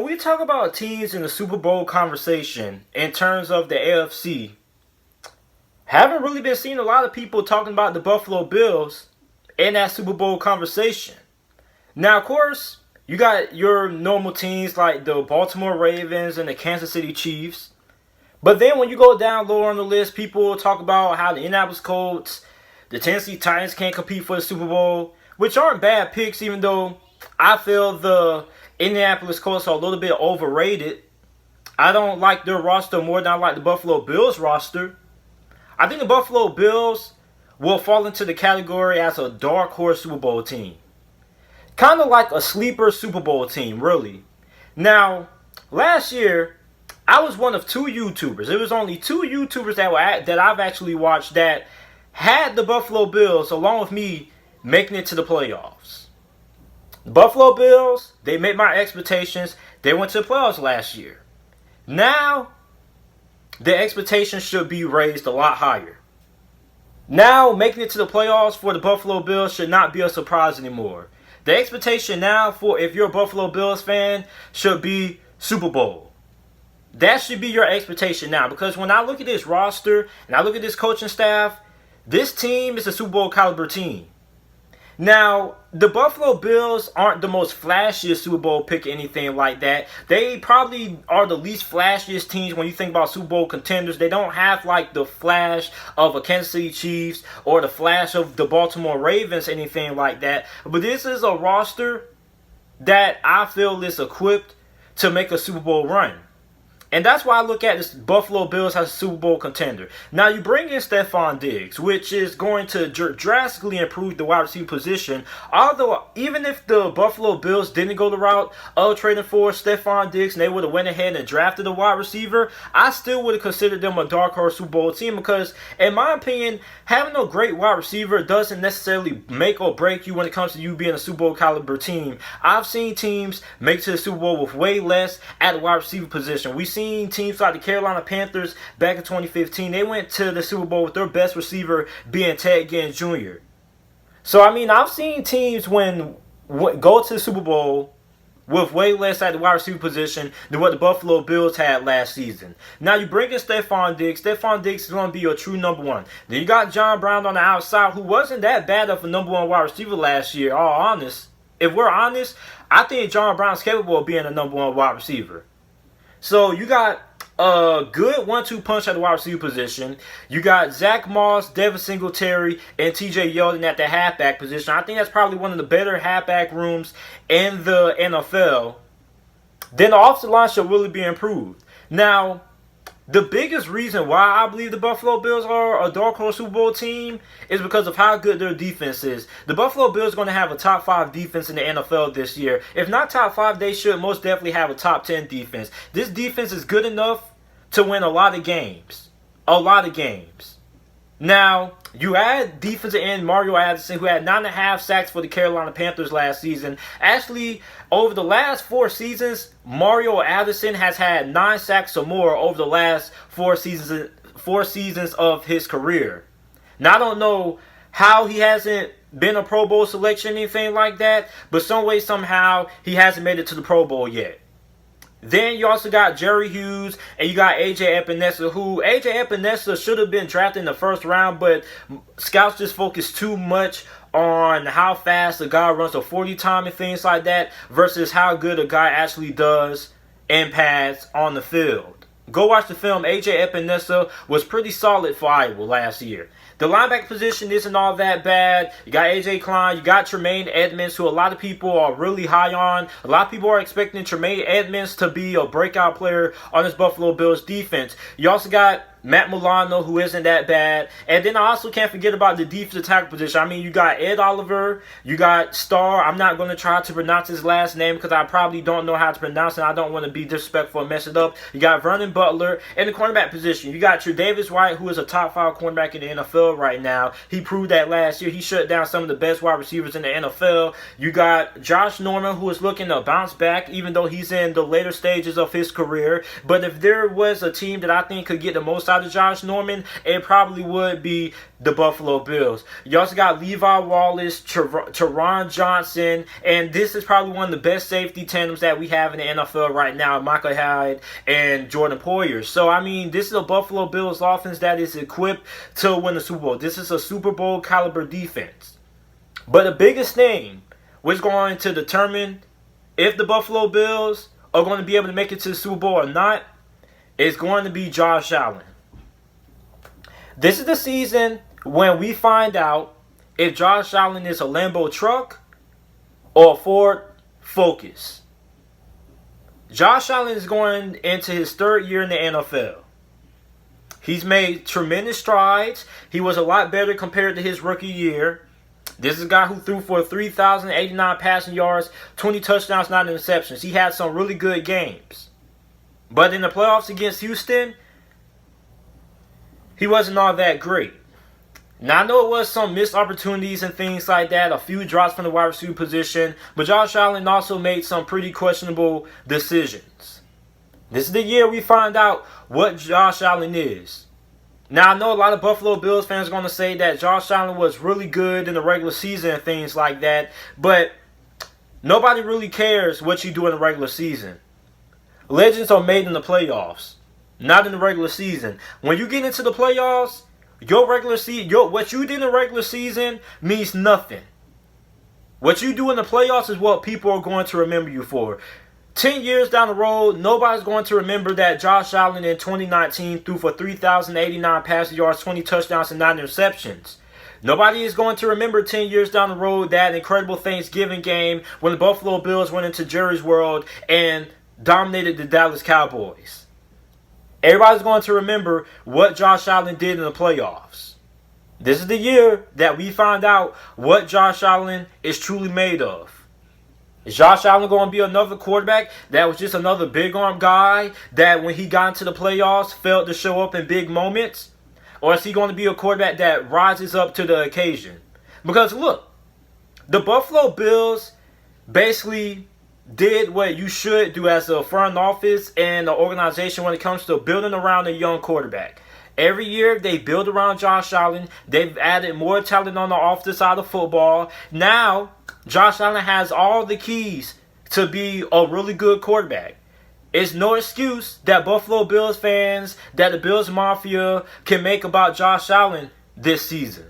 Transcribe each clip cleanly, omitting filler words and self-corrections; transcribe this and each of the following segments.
when we talk about teams in the Super Bowl conversation in terms of the AFC, haven't really been seeing a lot of people talking about the Buffalo Bills in that Super Bowl conversation. Now, of course, you got your normal teams like the Baltimore Ravens and the Kansas City Chiefs. But then when you go down lower on the list, people talk about how the Indianapolis Colts, the Tennessee Titans can't compete for the Super Bowl, which aren't bad picks, even though I feel the Indianapolis Colts are a little bit overrated. I don't like their roster more than I like the Buffalo Bills roster. I think the Buffalo Bills will fall into the category as a dark horse Super Bowl team. Kind of like a sleeper Super Bowl team, really. Now, last year, I was one of two YouTubers. It was only two YouTubers that I've actually watched that had the Buffalo Bills, along with me, making it to the playoffs. The Buffalo Bills, they met my expectations. They went to the playoffs last year. Now, the expectations should be raised a lot higher. Now, making it to the playoffs for the Buffalo Bills should not be a surprise anymore. The expectation now for if you're a Buffalo Bills fan should be Super Bowl. That should be your expectation now, because when I look at this roster and I look at this coaching staff, this team is a Super Bowl caliber team. Now, the Buffalo Bills aren't the most flashiest Super Bowl pick or anything like that. They probably are the least flashiest teams when you think about Super Bowl contenders. They don't have like the flash of a Kansas City Chiefs or the flash of the Baltimore Ravens, anything like that. But this is a roster that I feel is equipped to make a Super Bowl run. And that's why I look at this Buffalo Bills as a Super Bowl contender. Now, you bring in Stefon Diggs, which is going to drastically improve the wide receiver position. Although, even if the Buffalo Bills didn't go the route of trading for Stefon Diggs and they would have went ahead and drafted a wide receiver, I still would have considered them a dark horse Super Bowl team because, in my opinion, having a great wide receiver doesn't necessarily make or break you when it comes to you being a Super Bowl caliber team. I've seen teams make it to the Super Bowl with way less at the wide receiver position. We've seen teams like the Carolina Panthers back in 2015. They went to the Super Bowl with their best receiver being Ted Ginn Jr. So, I mean, I've seen teams go to the Super Bowl with way less at the wide receiver position than what the Buffalo Bills had last season. Now, you bring in Stefon Diggs. Stefon Diggs is going to be your true number one. Then you got John Brown on the outside, who wasn't that bad of a number one wide receiver last year, all honest. If we're honest, I think John Brown's capable of being a number one wide receiver. So, you got a good 1-2 punch at the wide receiver position. You got Zach Moss, Devin Singletary, and TJ Yeldon at the halfback position. I think that's probably one of the better halfback rooms in the NFL. Then the offensive line should really be improved. Now, the biggest reason why I believe the Buffalo Bills are a dark horse Super Bowl team is because of how good their defense is. The Buffalo Bills are going to have a top 5 defense in the NFL this year. If not top 5, they should most definitely have a top 10 defense. This defense is good enough to win a lot of games. A lot of games. Now, you add defensive end Mario Addison, who had 9.5 sacks for the Carolina Panthers last season. Actually, over the last 4 seasons, Mario Addison has had 9 sacks or more over the last 4 seasons of his career. Now, I don't know how he hasn't been a Pro Bowl selection, anything like that, but some way, somehow, he hasn't made it to the Pro Bowl yet. Then you also got Jerry Hughes and you got AJ Epinesa, who AJ Epinesa should have been drafted in the first round, but scouts just focus too much on how fast a guy runs a 40 time and things like that versus how good a guy actually does in pads on the field. Go watch the film. AJ Epinesa was pretty solid for Iowa last year. The linebacker position isn't all that bad. You got A.J. Klein. You got Tremaine Edmonds, who a lot of people are really high on. A lot of people are expecting Tremaine Edmonds to be a breakout player on this Buffalo Bills defense. You also got Matt Milano, who isn't that bad. And then I also can't forget about the defensive tackle position. I mean, you got Ed Oliver. You got Starr. I'm not going to try to pronounce his last name because I probably don't know how to pronounce it. I don't want to be disrespectful and mess it up. You got Vernon Butler. In the cornerback position, you got Tre'Davious White, who is a top 5 cornerback in the NFL right now. He proved that last year. He shut down some of the best wide receivers in the NFL. You got Josh Norman, who is looking to bounce back, even though he's in the later stages of his career. But if there was a team that I think could get the most outside of Josh Norman, it probably would be the Buffalo Bills. You also got Levi Wallace, Teron Johnson, and this is probably one of the best safety tandems that we have in the NFL right now, Michael Hyde and Jordan Poyer. So, I mean, this is a Buffalo Bills offense that is equipped to win the Super Bowl. This is a Super Bowl caliber defense. But the biggest thing which is going to determine if the Buffalo Bills are going to be able to make it to the Super Bowl or not is going to be Josh Allen. This is the season when we find out if Josh Allen is a Lambo truck or a Ford Focus. Josh Allen is going into his third year in the NFL. He's made tremendous strides. He was a lot better compared to his rookie year. This is a guy who threw for 3,089 passing yards, 20 touchdowns, 9 interceptions. He had some really good games. But in the playoffs against Houston, he wasn't all that great. Now, I know it was some missed opportunities and things like that, a few drops from the wide receiver position, but Josh Allen also made some pretty questionable decisions. This is the year we find out what Josh Allen is. Now, I know a lot of Buffalo Bills fans are going to say that Josh Allen was really good in the regular season and things like that, but nobody really cares what you do in the regular season. Legends are made in the playoffs, not in the regular season. When you get into the playoffs, what you did in the regular season means nothing. What you do in the playoffs is what people are going to remember you for. 10 years down the road, nobody's going to remember that Josh Allen in 2019 threw for 3,089 passing yards, 20 touchdowns, and 9 interceptions. Nobody is going to remember 10 years down the road that incredible Thanksgiving game when the Buffalo Bills went into Jerry's World and dominated the Dallas Cowboys. Everybody's going to remember what Josh Allen did in the playoffs. This is the year that we find out what Josh Allen is truly made of. Is Josh Allen going to be another quarterback that was just another big arm guy that when he got into the playoffs failed to show up in big moments? Or is he going to be a quarterback that rises up to the occasion? Because look, the Buffalo Bills basically did what you should do as a front office and an organization when it comes to building around a young quarterback. Every year they build around Josh Allen. They've added more talent on the offensive side of football. Now, Josh Allen has all the keys to be a really good quarterback. It's no excuse that Buffalo Bills fans, that the Bills Mafia can make about Josh Allen this season.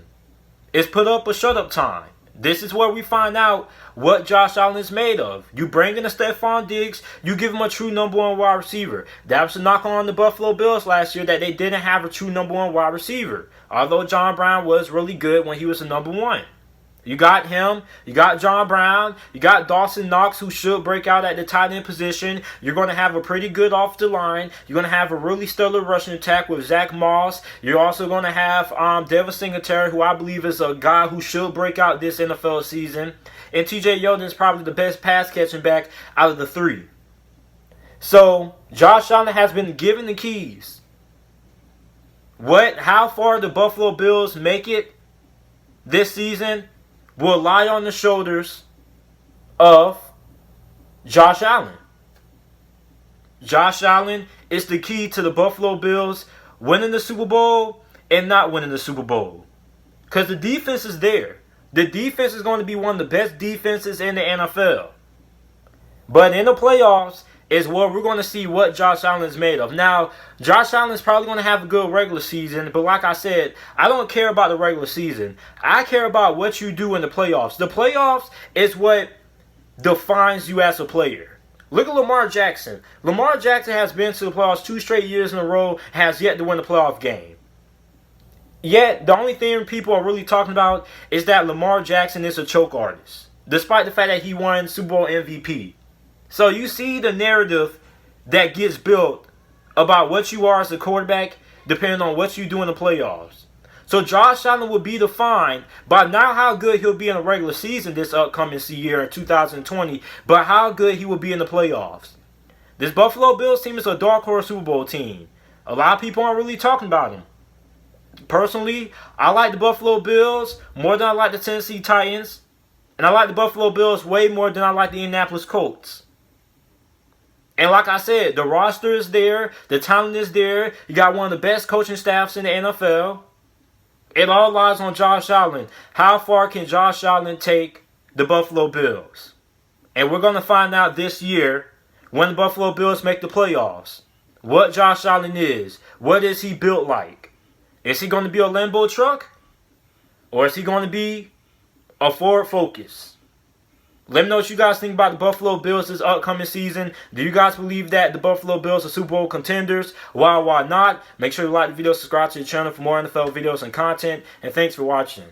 It's put up or shut up time. This is where we find out what Josh Allen is made of. You bring in a Stephon Diggs, you give him a true number one wide receiver. That was a knock on the Buffalo Bills last year, that they didn't have a true number one wide receiver. Although John Brown was really good when he was the number one. You got him, you got John Brown, you got Dawson Knox, who should break out at the tight end position. You're going to have a pretty good offensive line. You're going to have a really stellar rushing attack with Zach Moss. You're also going to have Devin Singletary, who I believe is a guy who should break out this NFL season. And TJ Yeldon is probably the best pass catching back out of the three. So, Josh Allen has been given the keys. How far the Buffalo Bills make it this season will lie on the shoulders of Josh Allen. Josh Allen is the key to the Buffalo Bills winning the Super Bowl and not winning the Super Bowl. Because the defense is there. The defense is going to be one of the best defenses in the NFL. But in the playoffs is where we're going to see what Josh Allen is made of. Now, Josh Allen is probably going to have a good regular season, but like I said, I don't care about the regular season. I care about what you do in the playoffs. The playoffs is what defines you as a player. Look at Lamar Jackson. Lamar Jackson has been to the playoffs 2 straight years in a row, has yet to win a playoff game. Yet, the only thing people are really talking about is that Lamar Jackson is a choke artist, despite the fact that he won Super Bowl MVP. So you see the narrative that gets built about what you are as a quarterback depending on what you do in the playoffs. So Josh Allen will be defined by not how good he'll be in the regular season this upcoming year in 2020, but how good he will be in the playoffs. This Buffalo Bills team is a dark horse Super Bowl team. A lot of people aren't really talking about him. Personally, I like the Buffalo Bills more than I like the Tennessee Titans. And I like the Buffalo Bills way more than I like the Indianapolis Colts. And like I said, the roster is there. The talent is there. You got one of the best coaching staffs in the NFL. It all lies on Josh Allen. How far can Josh Allen take the Buffalo Bills? And we're going to find out this year when the Buffalo Bills make the playoffs. What Josh Allen is. What is he built like? Is he going to be a Lambo truck? Or is he going to be a Ford Focus? Let me know what you guys think about the Buffalo Bills this upcoming season. Do you guys believe that the Buffalo Bills are Super Bowl contenders? Why not? Make sure you like the video, subscribe to the channel for more NFL videos and content. And thanks for watching.